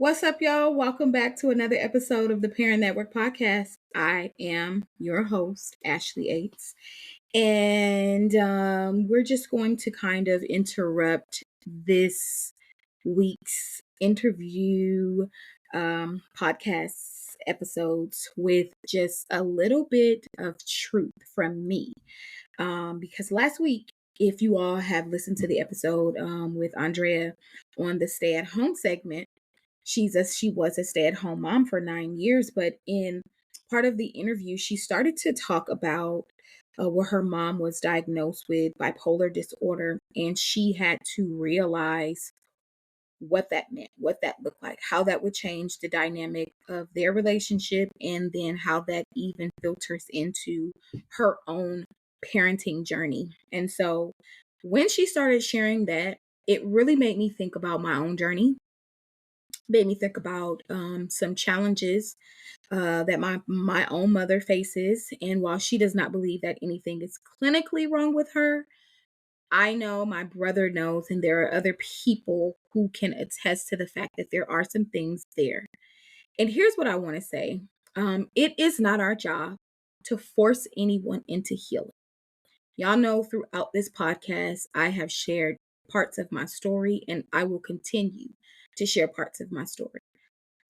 What's up, y'all? Welcome back to another episode of the Parent Network Podcast. I am your host, Ashley Aites, and we're just going to kind of interrupt this week's interview podcast episodes with just a little bit of truth from me. Because last week, if you all have listened to the episode with Andrea on the stay at home segment, she was a stay-at-home mom for 9 years, but in part of the interview, she started to talk about where her mom was diagnosed with bipolar disorder, and she had to realize what that meant, what that looked like, how that would change the dynamic of their relationship, and then how that even filters into her own parenting journey. And so when she started sharing that, it really made me think about my own journey, made me think about some challenges that my own mother faces. And while she does not believe that anything is clinically wrong with her, I know, my brother knows, and there are other people who can attest to the fact that there are some things there. And here's what I want to say. It is not our job to force anyone into healing. Y'all know throughout this podcast, I have shared parts of my story, and I will continue to share parts of my story.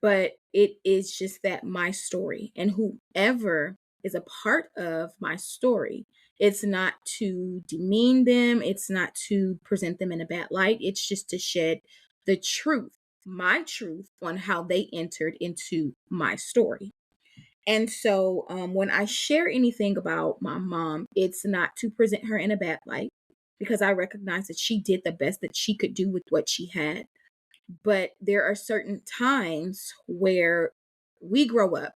But it is just that my story, and whoever is a part of my story, it's not to demean them, it's not to present them in a bad light, it's just to shed the truth, my truth, on how they entered into my story. And so when I share anything about my mom, it's not to present her in a bad light, because I recognize that she did the best that she could do with what she had. But there are certain times where we grow up,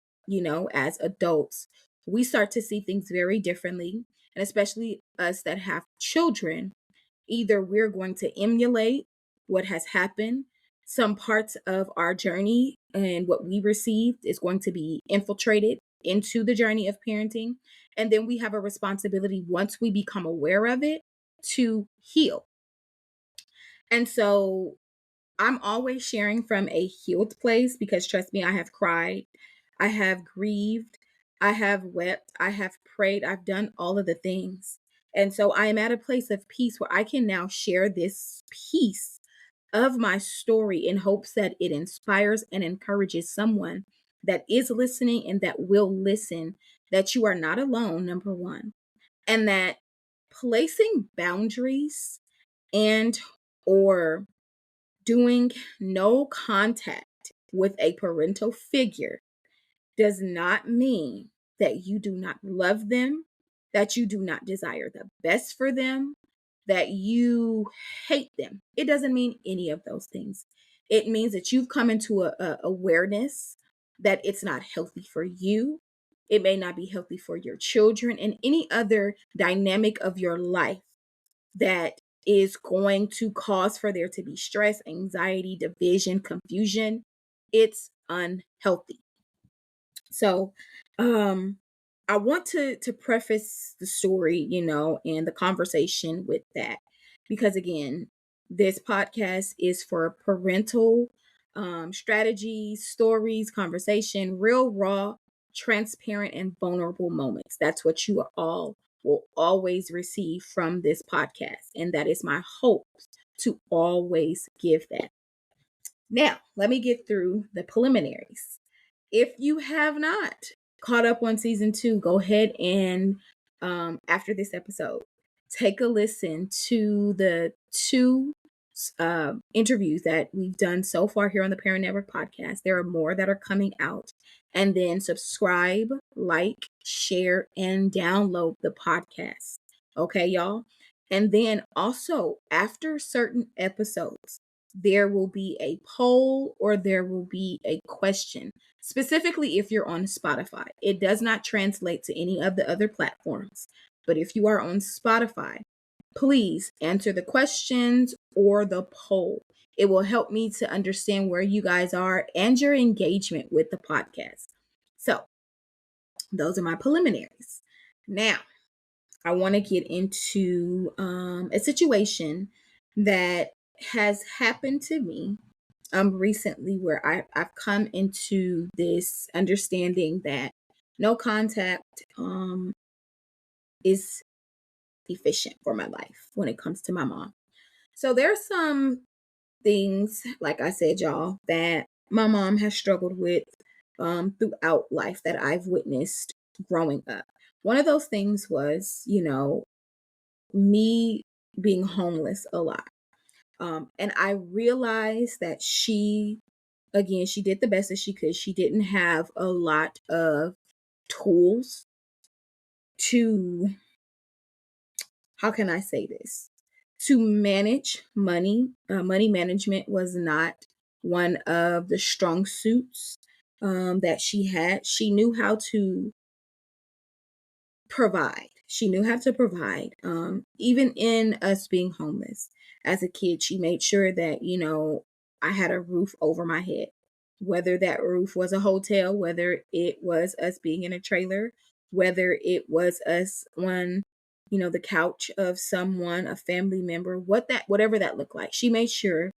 as adults, we start to see things very differently. And especially us that have children, either we're going to emulate what has happened, some parts of our journey and what we received is going to be infiltrated into the journey of parenting. And then we have a responsibility, once we become aware of it, to heal. And so I'm always sharing from a healed place, because trust me, I have cried, I have grieved, I have wept, I have prayed, I've done all of the things. And so I am at a place of peace where I can now share this piece of my story in hopes that it inspires and encourages someone that is listening and that will listen, that you are not alone, number one, and that placing boundaries and or doing no contact with a parental figure does not mean that you do not love them, that you do not desire the best for them, that you hate them. It doesn't mean any of those things. It means that you've come into a awareness that it's not healthy for you. It may not be healthy for your children and any other dynamic of your life that is going to cause for there to be stress, anxiety, division, confusion. It's unhealthy. So, I want to preface the story, and the conversation with that, because again, this podcast is for parental strategies, stories, conversation, real, raw, transparent, and vulnerable moments. That's what you all will always receive from this podcast, and that is my hope, to always give that. Now, let me get through the preliminaries. If you have not caught up on season 2, go ahead and after this episode, take a listen to the 2 interviews that we've done so far here on the Parent Network podcast. There are more that are coming out. And then subscribe, like, share, and download the podcast. Okay, y'all? And then also, after certain episodes, there will be a poll or there will be a question, specifically if you're on Spotify. It does not translate to any of the other platforms. But if you are on Spotify, please answer the questions or the poll. It will help me to understand where you guys are and your engagement with the podcast. So, those are my preliminaries. Now, I want to get into a situation that has happened to me recently where I've come into this understanding that no contact is efficient for my life when it comes to my mom. So there's some things, like I said, y'all, that my mom has struggled with throughout life that I've witnessed growing up. One of those things was, me being homeless a lot. And I realized that again, she did the best that she could. She didn't have a lot of tools to, how can I say this? To manage money. Money management was not one of the strong suits that she had. She knew how to provide. She knew how to provide. Even in us being homeless as a kid, she made sure that, I had a roof over my head. Whether that roof was a hotel, whether it was us being in a trailer, whether it was us on, the couch of someone, a family member, whatever that looked like. She made sure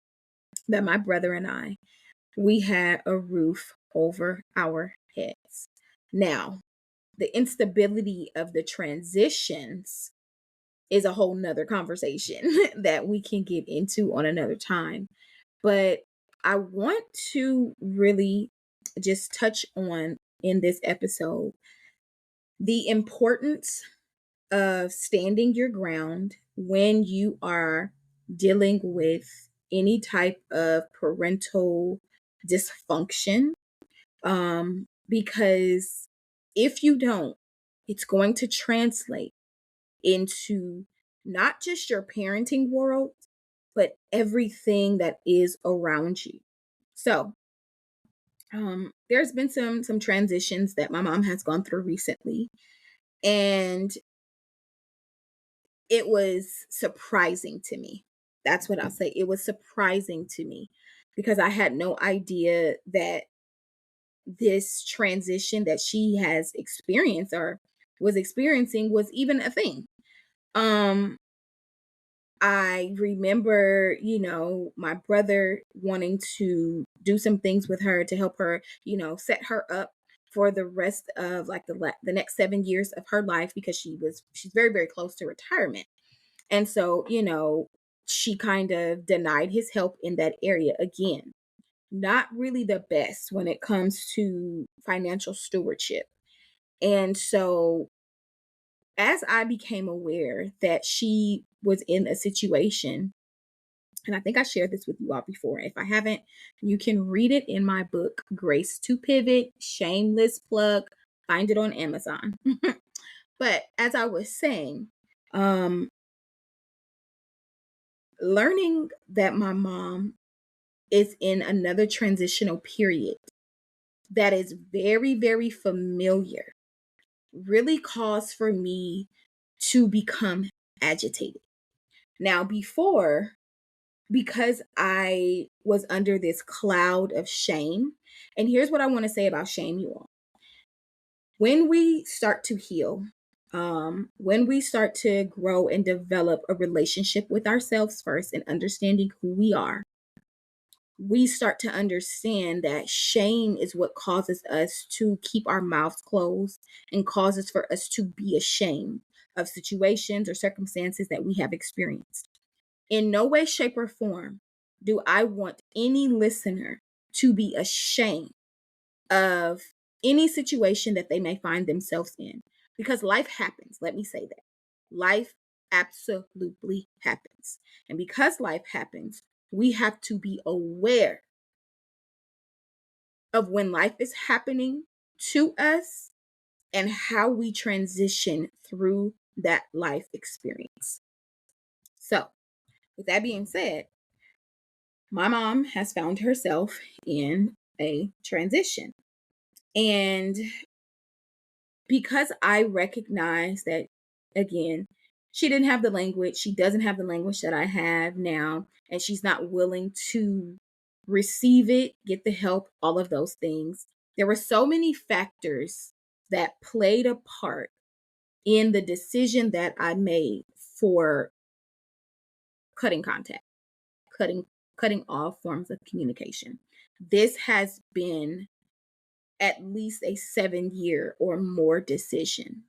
that my brother and I, we had a roof over our heads. Now, the instability of the transitions is a whole nother conversation that we can get into on another time. But I want to really just touch on in this episode the importance of standing your ground when you are dealing with any type of parental dysfunction, because if you don't, it's going to translate into not just your parenting world, but everything that is around you. So, there's been some transitions that my mom has gone through recently, and it was surprising to me. That's what I'll say. It was surprising to me because I had no idea that this transition that she has experienced or was experiencing was even a thing. Um, I remember, my brother wanting to do some things with her to help her, set her up for the rest of like the next 7 years of her life because she's very, very close to retirement. And so, she kind of denied his help in that area again. Not really the best when it comes to financial stewardship. And so, as I became aware that she was in a situation, and I think I shared this with you all before. If I haven't, you can read it in my book, Grace to Pivot, shameless plug. Find it on Amazon. But as I was saying, um, learning that my mom is in another transitional period that is very, very familiar really caused for me to become agitated. Now, before, because I was under this cloud of shame, and here's what I want to say about shame, you all. When we start to heal, when we start to grow and develop a relationship with ourselves first and understanding who we are, we start to understand that shame is what causes us to keep our mouths closed and causes for us to be ashamed of situations or circumstances that we have experienced. In no way, shape, or form do I want any listener to be ashamed of any situation that they may find themselves in because life happens. Let me say that. Life absolutely happens. And because life happens, we have to be aware of when life is happening to us and how we transition through that life experience. So, with that being said, my mom has found herself in a transition. And because I recognize that, again, she didn't have the language, she doesn't have the language that I have now, and she's not willing to receive it, get the help, all of those things. There were so many factors that played a part in the decision that I made for cutting contact, cutting cutting all forms of communication. This has been at least a 7-year or more decision.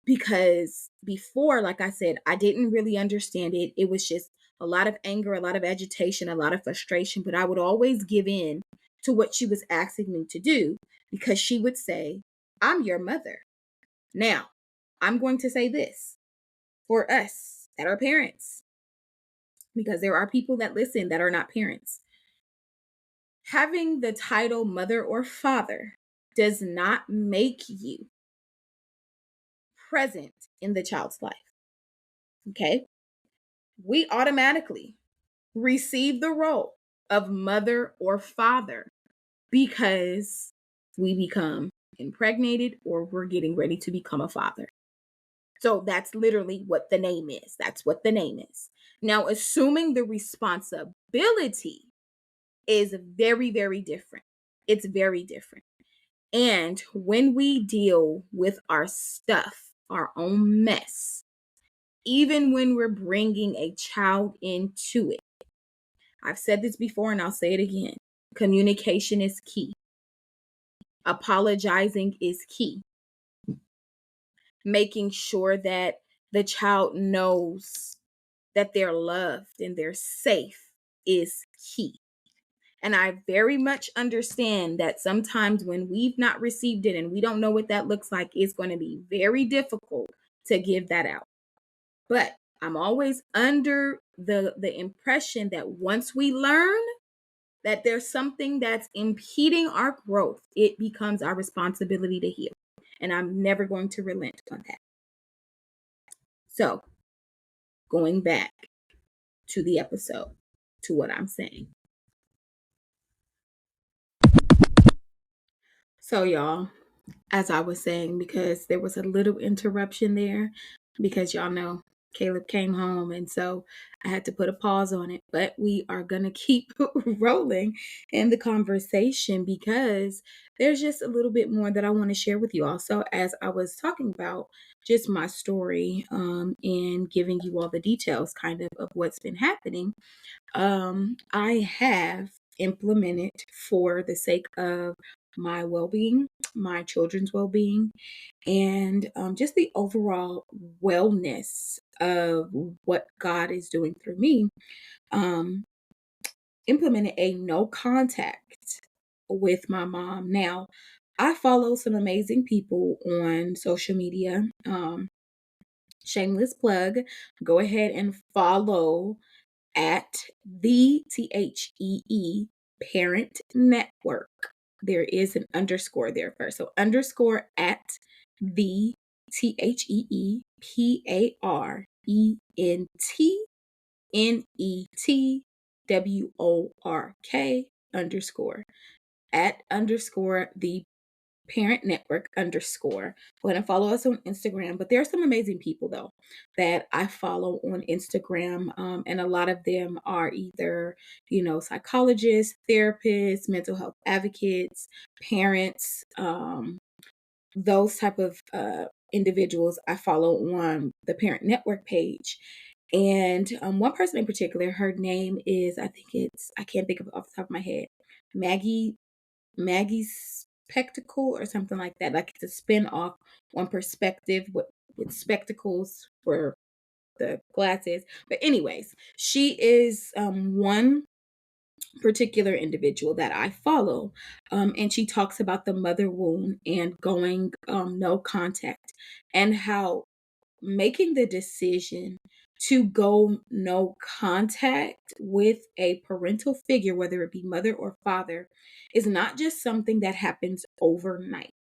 Because before, like I said, I didn't really understand it. It was just a lot of anger, a lot of agitation, a lot of frustration, but I would always give in to what she was asking me to do because she would say, I'm your mother. Now, I'm going to say this for us that are parents, because there are people that listen that are not parents. Having the title mother or father does not make you present in the child's life. Okay? We automatically receive the role of mother or father because we become impregnated or we're getting ready to become a father. So that's literally what the name is. That's what the name is. Now, assuming the responsibility is very, very different. It's very different. And when we deal with our stuff, our own mess, even when we're bringing a child into it, I've said this before and I'll say it again. Communication is key. Apologizing is key. Making sure that the child knows that they're loved and they're safe is key. And I very much understand that sometimes when we've not received it and we don't know what that looks like, it's going to be very difficult to give that out. But I'm always under the impression that once we learn that there's something that's impeding our growth, it becomes our responsibility to heal. And I'm never going to relent on that. So, going back to the episode, to what I'm saying. So, y'all, as I was saying, because there was a little interruption there, because y'all know Caleb came home, and so I had to put a pause on it. But we are going to keep rolling in the conversation because there's just a little bit more that I want to share with you also, as I was talking about just my story and giving you all the details kind of what's been happening. I have implemented, for the sake of my well-being, my children's well-being, and just the overall wellness of what God is doing through me, um, implemented a no contact with my mom. Now, I follow some amazing people on social media. Shameless plug, go ahead and follow at the Parent Network. There is an underscore there first. So underscore at the ParenTNetwork underscore at underscore the Parent Network underscore. Go ahead and follow us on Instagram. But there are some amazing people, though, that I follow on Instagram. And a lot of them are either, psychologists, therapists, mental health advocates, parents, those type of individuals I follow on the Parent Network page. And one person in particular, her name is, I can't think of it off the top of my head, Maggie's Spectacle or something like that. Like it's a spin off on Perspective with spectacles for the glasses. But anyways, she is one particular individual that I follow. And she talks about the mother wound and going no contact, and how making the decision to go no contact with a parental figure, whether it be mother or father, is not just something that happens overnight.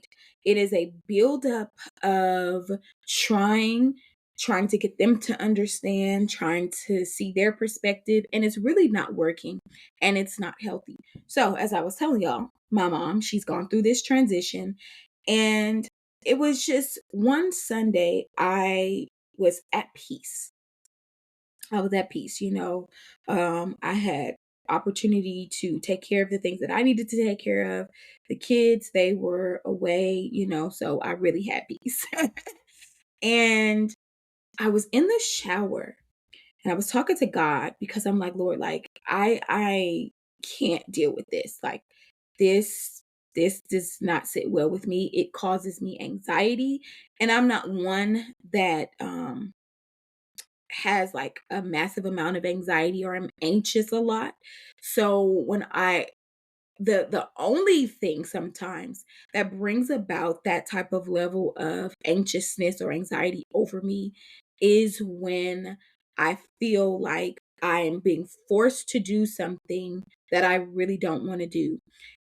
It is a buildup of trying to get them to understand, trying to see their perspective, and it's really not working and it's not healthy. So, as I was telling y'all, my mom, she's gone through this transition, and it was just one Sunday I was at peace. I was at peace, I had opportunity to take care of the things that I needed to take care of. The kids, they were away, so I really had peace. And I was in the shower And I was talking to God because I'm like, Lord, like I can't deal with this. Like this this does not sit well with me. It causes me anxiety. And I'm not one that has like a massive amount of anxiety or I'm anxious a lot. So when I the only thing sometimes that brings about that type of level of anxiousness or anxiety over me is when I feel like I am being forced to do something that I really don't want to do.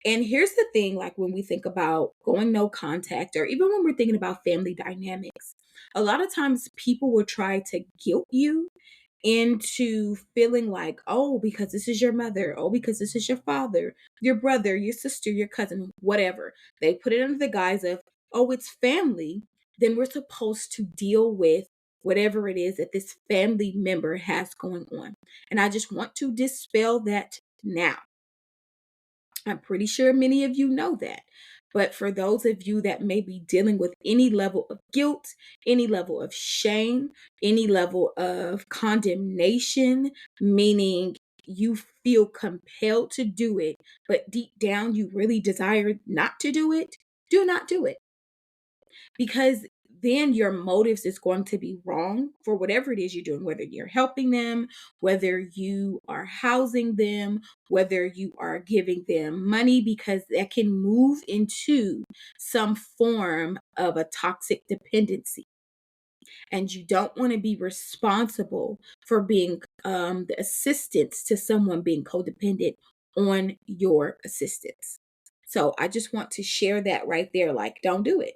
And here's the thing, like when we think about going no contact, or even when we're thinking about family dynamics, a lot of times people will try to guilt you into feeling like, oh, because this is your mother, oh, because this is your father, your brother, your sister, your cousin, whatever. They put it under the guise of, oh, it's family. Then we're supposed to deal with whatever it is that this family member has going on. And I just want to dispel that now. I'm pretty sure many of you know that. But for those of you that may be dealing with any level of guilt, any level of shame, any level of condemnation, meaning you feel compelled to do it, but deep down you really desire not to do it, do not do it, because then your motives is going to be wrong for whatever it is you're doing, whether you're helping them, whether you are housing them, whether you are giving them money, because that can move into some form of a toxic dependency. And you don't want to be responsible for being the assistance to someone being codependent on your assistance. So I just want to share that right there. Like, don't do it.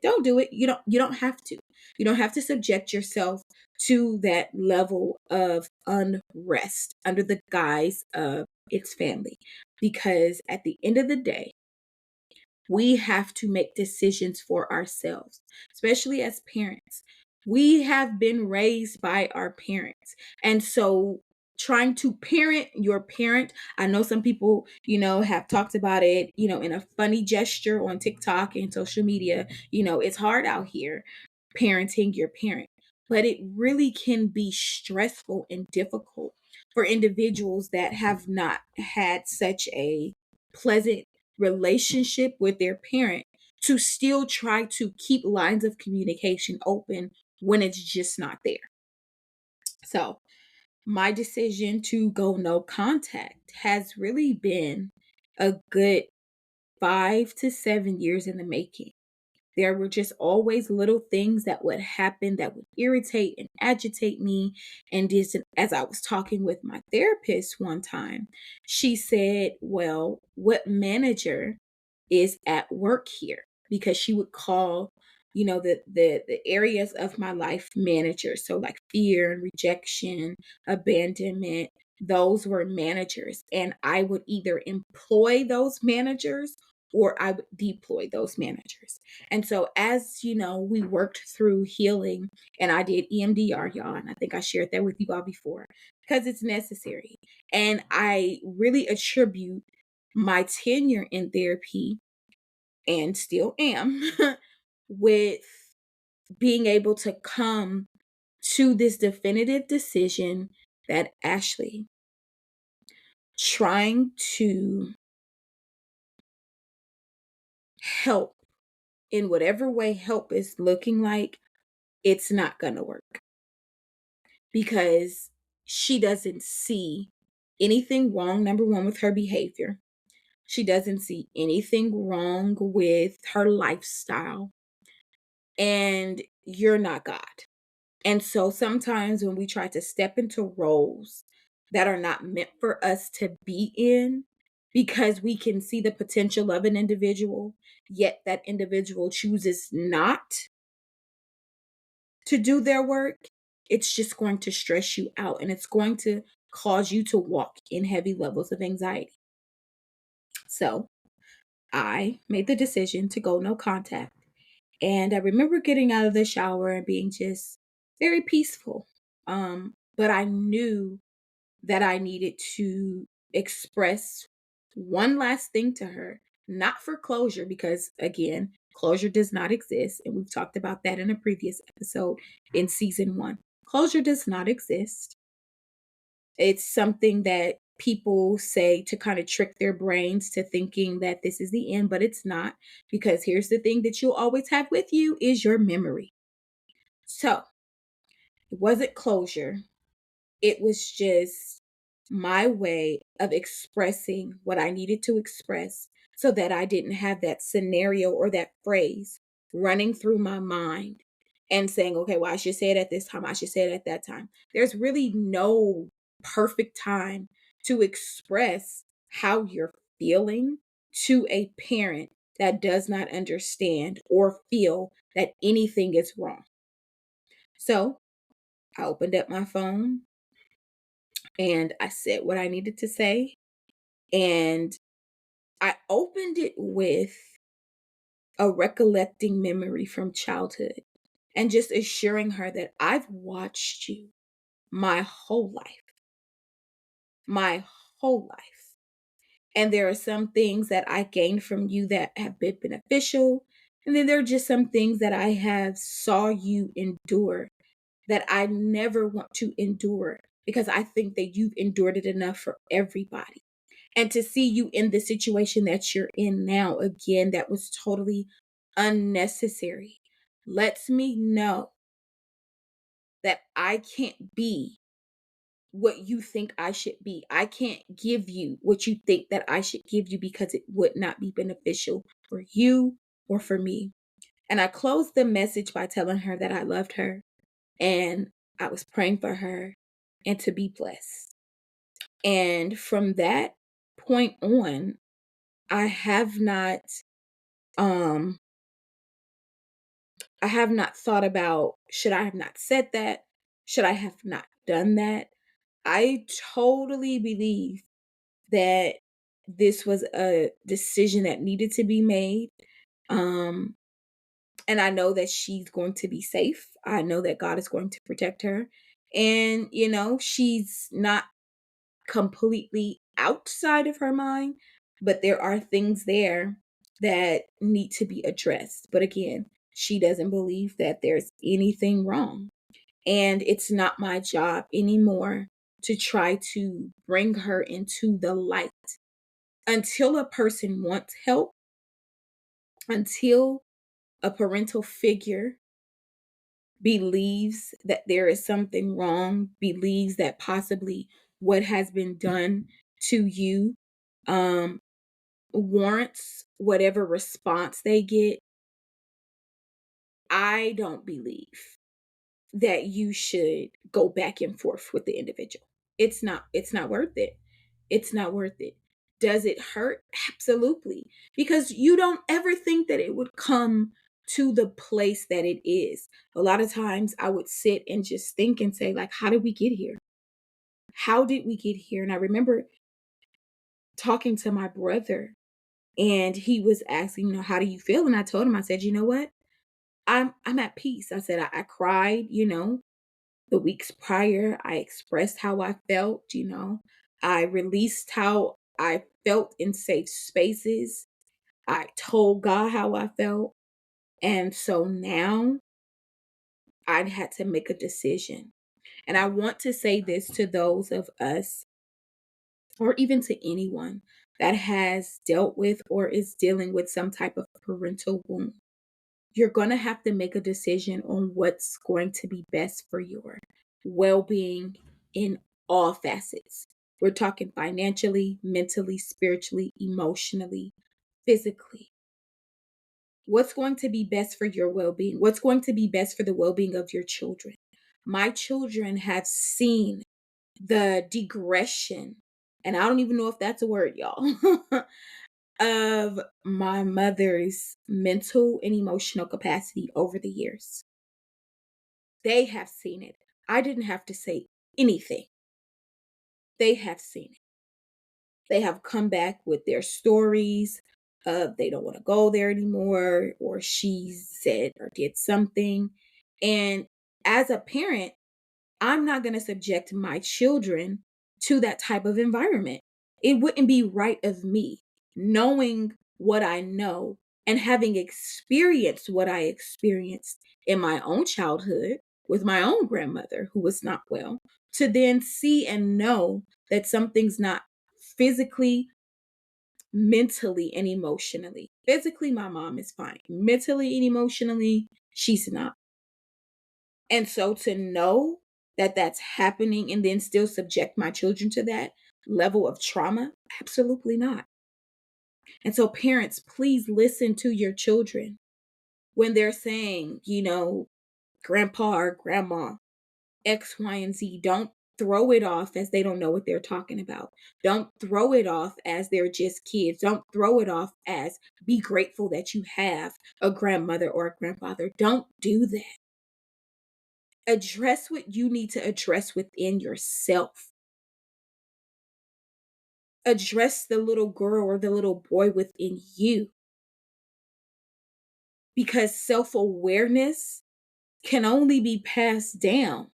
Don't do it. You don't have to. You don't have to subject yourself to that level of unrest under the guise of its family. Because at the end of the day, we have to make decisions for ourselves, especially as parents. We have been raised by our parents. And so trying to parent your parent, I know some people, have talked about it, in a funny gesture on TikTok and social media. It's hard out here parenting your parent, but it really can be stressful and difficult for individuals that have not had such a pleasant relationship with their parent to still try to keep lines of communication open when it's just not there. So, my decision to go no contact has really been a good 5 to 7 years in the making. There were just always little things that would happen that would irritate and agitate me. And just as I was talking with my therapist one time, she said, well, what manager is at work here? Because she would call, the areas of my life managers. So like fear and rejection, abandonment, those were managers. And I would either employ those managers or I would deploy those managers. And so as we worked through healing, and I did EMDR, y'all, and I think I shared that with you all before, because it's necessary. And I really attribute my tenure in therapy, and still am, with being able to come to this definitive decision that Ashley, trying to help in whatever way help is looking like, it's not going to work, because she doesn't see anything wrong, number one, with her behavior. She doesn't see anything wrong with her lifestyle. And you're not God. And so sometimes when we try to step into roles that are not meant for us to be in, because we can see the potential of an individual, yet that individual chooses not to do their work, it's just going to stress you out and it's going to cause you to walk in heavy levels of anxiety. So I made the decision to go no contact. And I remember getting out of the shower and being just very peaceful. But I knew that I needed to express one last thing to her, not for closure, because again, closure does not exist. And we've talked about that in a previous episode in season 1. Closure does not exist. It's something that people say to kind of trick their brains to thinking that this is the end, but it's not, because here's the thing that you'll always have with you is your memory. So it wasn't closure. It was just my way of expressing what I needed to express so that I didn't have that scenario or that phrase running through my mind and saying, okay, well, I should say it at this time. I should say it at that time. There's really no perfect time to express how you're feeling to a parent that does not understand or feel that anything is wrong. So I opened up my phone and I said what I needed to say. And I opened it with a recollecting memory from childhood and just assuring her that I've watched you my whole life, my whole life. And there are some things that I gained from you that have been beneficial. And then there are just some things that I have saw you endure that I never want to endure because I think that you've endured it enough for everybody. And to see you in the situation that you're in now, again, that was totally unnecessary, lets me know that I can't be what you think I should be. I can't give you what you think that I should give you because it would not be beneficial for you or for me. And I closed the message by telling her that I loved her and I was praying for her and to be blessed. And from that point on, I have not um I have not thought about, should I have not said that? Should I have not done that? I totally believe that this was a decision that needed to be made. Um and I know that she's going to be safe. I know that God is going to protect her. And she's not completely outside of her mind, but there are things there that need to be addressed. But again, she doesn't believe that there's anything wrong. And it's not my job anymore to try to bring her into the light. Until a person wants help, until a parental figure believes that there is something wrong, believes that possibly what has been done to you um, warrants whatever response they get, I don't believe that you should go back and forth with the individual. It's not worth it. It's not worth it. Does it hurt? Absolutely. Because you don't ever think that it would come to the place that it is. A lot of times I would sit and just think and say, like, how did we get here? How did we get here? And I remember talking to my brother and he was asking, how do you feel? And I told him, I said, you know what? I'm at peace. I said, I cried, the weeks prior. I expressed how I felt, I released how I felt in safe spaces. I told God how I felt. And so now I had to make a decision. And I want to say this to those of us, or even to anyone that has dealt with or is dealing with some type of parental wound. You're going to have to make a decision on what's going to be best for your well being in all facets. We're talking financially, mentally, spiritually, emotionally, physically. What's going to be best for your well being? What's going to be best for the well being of your children? My children have seen the digression, and I don't even know if that's a word, y'all, of my mother's mental and emotional capacity over the years. They have seen it. I didn't have to say anything. They have seen it. They have come back with their stories of they don't want to go there anymore, or she said or did something. And as a parent, I'm not going to subject my children to that type of environment. It wouldn't be right of me, knowing what I know and having experienced what I experienced in my own childhood. with my own grandmother who was not well, to then see and know that something's not physically, mentally, and emotionally. Physically, my mom is fine. Mentally and emotionally, she's not. And so to know that that's happening and then still subject my children to that level of trauma, absolutely not. And so, parents, please listen to your children when they're saying, grandpa or grandma, X, Y, and Z. Don't throw it off as they don't know what they're talking about. Don't throw it off as they're just kids. Don't throw it off as be grateful that you have a grandmother or a grandfather. Don't do that. Address what you need to address within yourself. Address the little girl or the little boy within you. Because self-awareness can only be passed down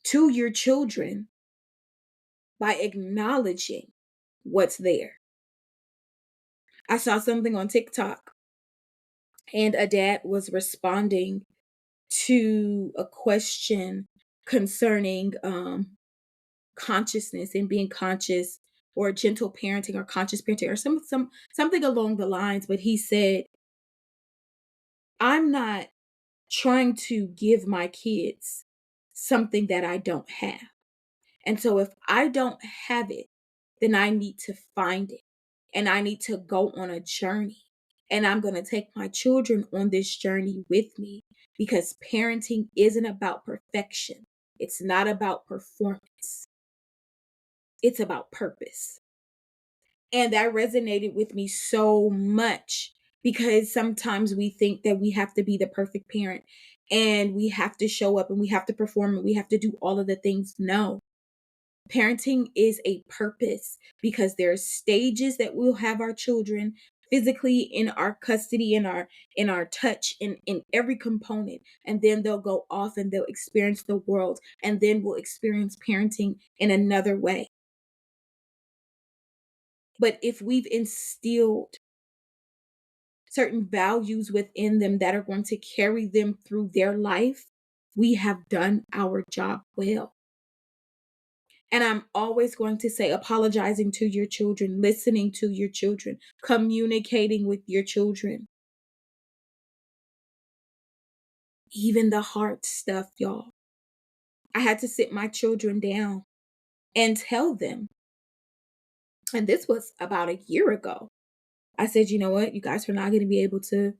to your children by acknowledging what's there. I saw something on TikTok and a dad was responding to a question concerning consciousness and being conscious or gentle parenting or conscious parenting or something along the lines, but he said, I'm not trying to give my kids something that I don't have. And so if I don't have it, then I need to find it and I need to go on a journey. And I'm going to take my children on this journey with me because parenting isn't about perfection. It's not about performance. It's about purpose. And that resonated with me so much because sometimes we think that we have to be the perfect parent and we have to show up and we have to perform and we have to do all of the things. No. Parenting is a purpose because there are stages that we'll have our children physically in our custody, in our touch, in every component. And then they'll go off and they'll experience the world. And then we'll experience parenting in another way. But if we've instilled certain values within them that are going to carry them through their life, we have done our job well. And I'm always going to say apologizing to your children, listening to your children, communicating with your children. Even the hard stuff, y'all. I had to sit my children down and tell them. And this was about a year ago. I said, you know what? You guys are not going to be able to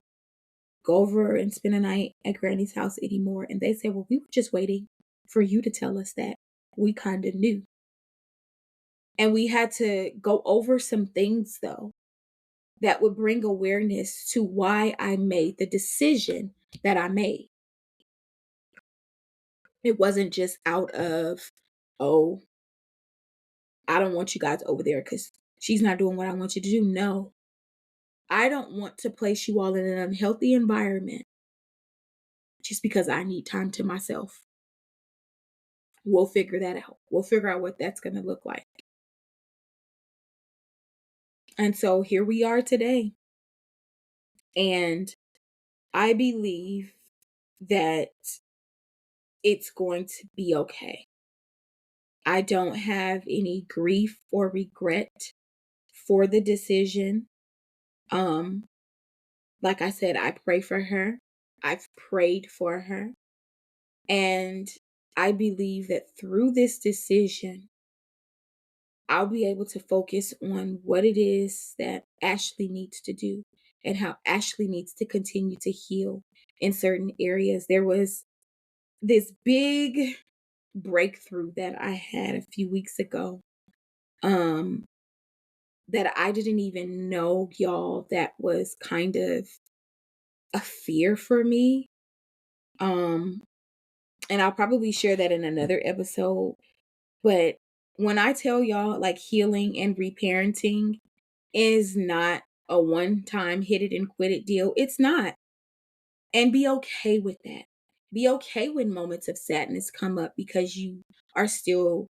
go over and spend a night at Granny's house anymore. And they said, well, we were just waiting for you to tell us that. We kind of knew. And we had to go over some things, though, that would bring awareness to why I made the decision that I made. It wasn't just out of, oh, I don't want you guys over there because she's not doing what I want you to do. No, I don't want to place you all in an unhealthy environment just because I need time to myself. We'll figure that out. We'll figure out what that's going to look like. And so here we are today. And I believe that it's going to be okay. I don't have any grief or regret for the decision. Like I said, I pray for her. I've prayed for her. And I believe that through this decision, I'll be able to focus on what it is that Ashley needs to do and how Ashley needs to continue to heal in certain areas. There was this big breakthrough that I had a few weeks ago that I didn't even know, y'all, that was kind of a fear for me. And I'll probably share that in another episode. But when I tell y'all, like, healing and reparenting is not a one-time hit it and quit it deal. It's not. And be okay with that. Be okay when moments of sadness come up because you are still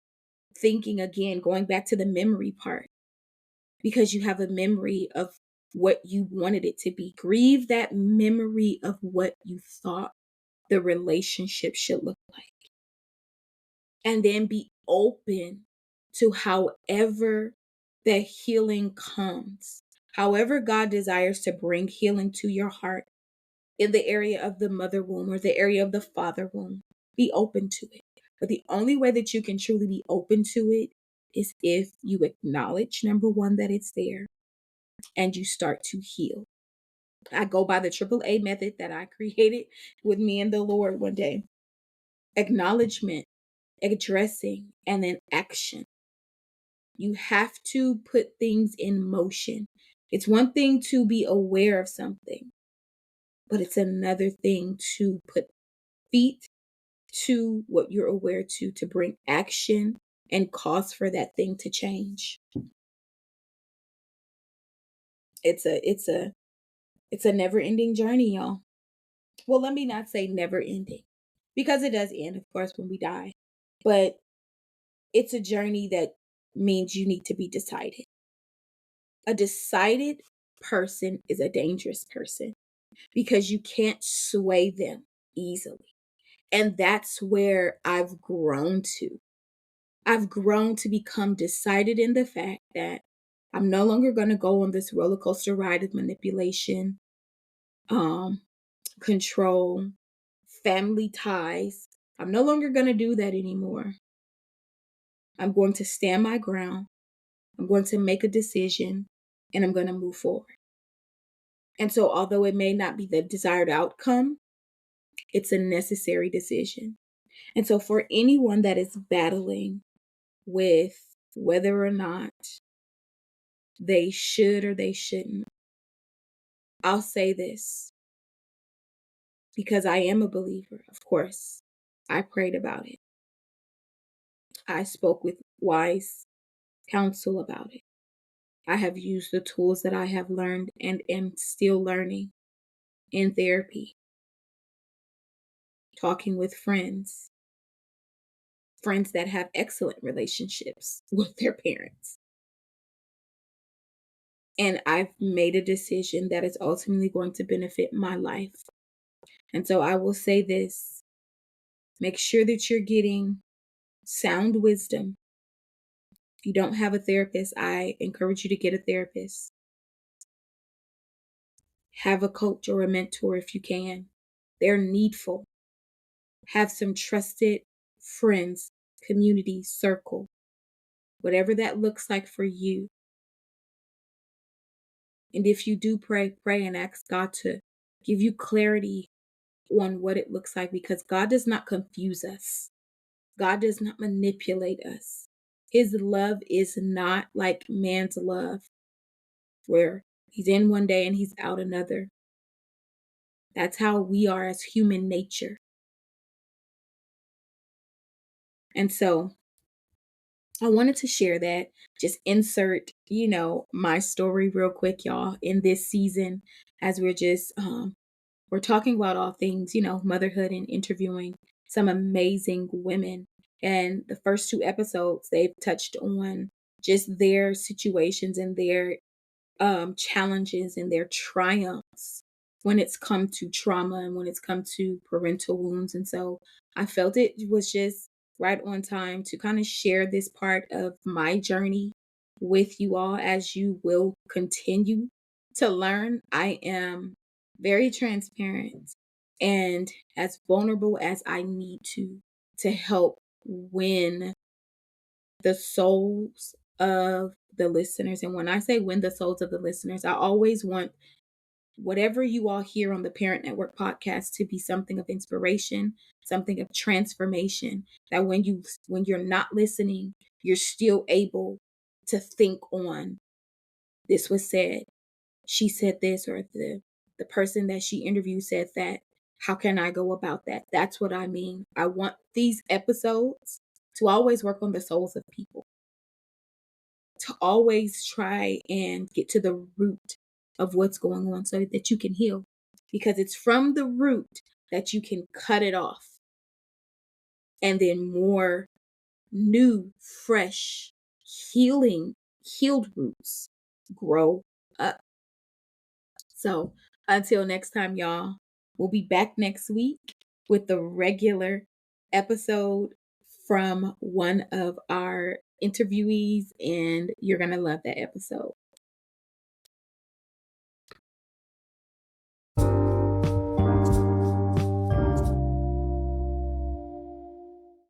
thinking again, going back to the memory part, because you have a memory of what you wanted it to be. Grieve that memory of what you thought the relationship should look like. And then be open to however the healing comes. However, God desires to bring healing to your heart in the area of the mother womb or the area of the father womb. Be open to it. But the only way that you can truly be open to it is if you acknowledge, number one, that it's there and you start to heal. I go by the AAA method that I created with me and the Lord one day. Acknowledgement, addressing, and then action. You have to put things in motion. It's one thing to be aware of something, but it's another thing to put feet to what you're aware to bring action and cause for that thing to change. It's a never-ending journey, y'all. Well, let me not say never-ending, because it does end, of course, when we die. But it's a journey that means you need to be decided. A decided person is a dangerous person because you can't sway them easily. And that's where I've grown to. I've grown to become decided in the fact that I'm no longer going to go on this roller coaster ride of manipulation, um, control, family ties. I'm no longer going to do that anymore. I'm going to stand my ground. I'm going to make a decision and I'm going to move forward. And so, although it may not be the desired outcome, it's a necessary decision. And so, for anyone that is battling with whether or not they should or they shouldn't, I'll say this because I am a believer, of course. I prayed about it. I spoke with wise counsel about it. I have used the tools that I have learned and am still learning in therapy, talking with friends that have excellent relationships with their parents. And I've made a decision that is ultimately going to benefit my life. And so I will say this: make sure that you're getting sound wisdom. If you don't have a therapist, I encourage you to get a therapist. Have a coach or a mentor if you can. They're needful. Have some trusted friends, community, circle, whatever that looks like for you. And if you do pray and ask God to give you clarity on what it looks like, because God does not confuse us. God does not manipulate us. His love is not like man's love, where he's in one day and he's out another. That's how we are as human nature. And so I wanted to share that, just insert, my story real quick, y'all, in this season, as we're talking about all things, motherhood, and interviewing some amazing women. And the first two episodes, they've touched on just their situations and their challenges and their triumphs when it's come to trauma and when it's come to parental wounds. And so I felt it was just right on time to kind of share this part of my journey with you all as you will continue to learn. I am very transparent and as vulnerable as I need to help win the souls of the listeners. And when I say win the souls of the listeners, I always want whatever you all hear on the Parent Network podcast to be something of inspiration, something of transformation, that when you're not listening, you're still able to think on, this was said, she said this, or the person that she interviewed said that. How can I go about that? That's what I mean. I want these episodes to always work on the souls of people, to always try and get to the root of what's going on so that you can heal. Because it's from the root that you can cut it off. And then more new, fresh, healed roots grow up. So until next time, y'all, we'll be back next week. with the regular episode from one of our interviewees, and you're going to love that episode.